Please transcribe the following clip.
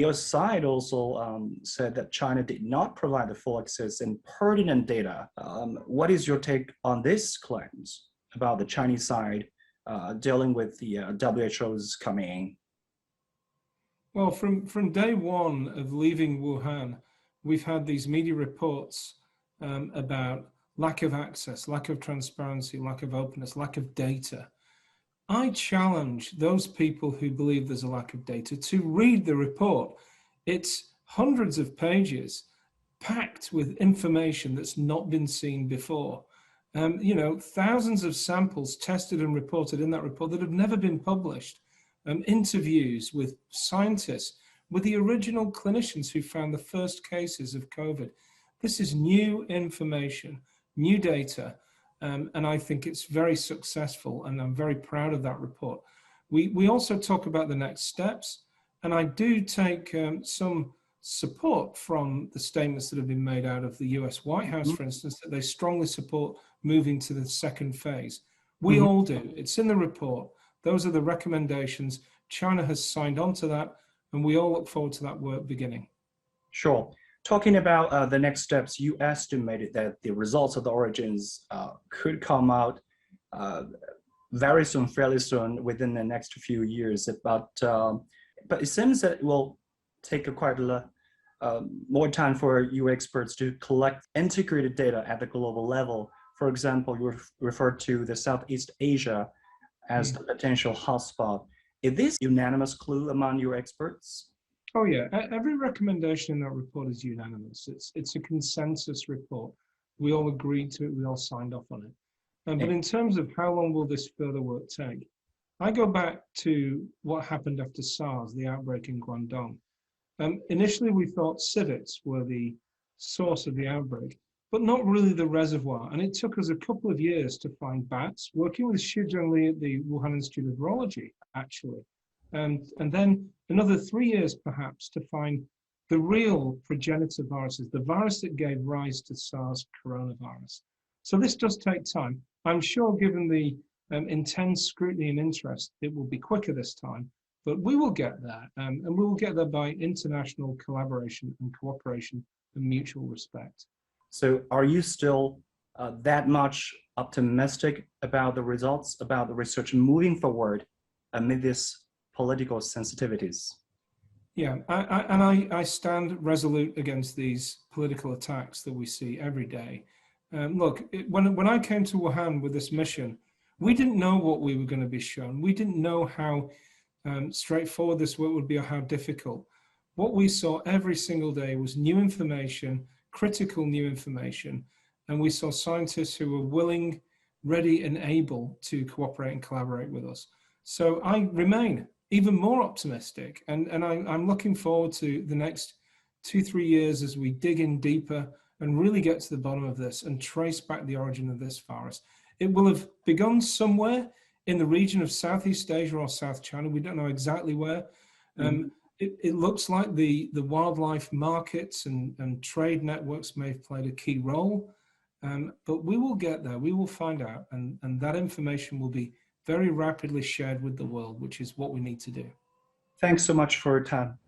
Your side also said that China did not provide the full access and pertinent data. What is your take on these claims about the Chinese side dealing with the WHO's coming? Well, from day one of leaving Wuhan, we've had these media reports about lack of access, lack of transparency, lack of openness, lack of data. I challenge those people who believe there's a lack of data to read the report. It's hundreds of pages packed with information that's not been seen before. Thousands of samples tested and reported in that report that have never been published. Interviews with scientists, with the original clinicians who found the first cases of COVID. This is new information, new data. And I think it's very successful, and I'm very proud of that report. We also talk about the next steps, and I do take some support from the statements that have been made out of the US White House, for instance, that they strongly support moving to the second phase. We all do. It's in the report. Those are the recommendations. China has signed on to that, and we all look forward to that work beginning. Sure. Talking about the next steps, you estimated that the results of the origins could come out very soon, fairly soon, within the next few years. But it seems that it will take more time for you experts to collect integrated data at the global level. For example, you referred to the Southeast Asia as the potential hotspot. Is this unanimous clue among your experts? Oh yeah, every recommendation in that report is unanimous. It's a consensus report. We all agreed to it, we all signed off on it. But in terms of how long will this further work take, I go back to what happened after SARS, the outbreak in Guangdong. Initially, we thought civets were the source of the outbreak, but not really the reservoir. And it took us a couple of years to find bats, working with Xu Zhengli at the Wuhan Institute of Virology, actually. And then another 3 years, perhaps, to find the real progenitor viruses, the virus that gave rise to SARS coronavirus. So this does take time. I'm sure, given the intense scrutiny and interest, it will be quicker this time. But we will get there, and we will get there by international collaboration and cooperation and mutual respect. So are you still that much optimistic about the results, about the research moving forward amid these political sensitivities? Yeah, I stand resolute against these political attacks that we see every day. Look, when I came to Wuhan with this mission, we didn't know what we were going to be shown. We didn't know how straightforward this work would be or how difficult. What we saw every single day was new information, critical new information, and we saw scientists who were willing, ready, and able to cooperate and collaborate with us. So I remain even more optimistic, and I'm looking forward to the next 2-3 years as we dig in deeper and really get to the bottom of this and trace back the origin of this virus. It will have begun somewhere in the region of Southeast Asia or South China. We don't know exactly where. It looks like the wildlife markets and trade networks may have played a key role, but we will get there. We will find out, and that information will be very rapidly shared with the world, which is what we need to do. Thanks so much for your time.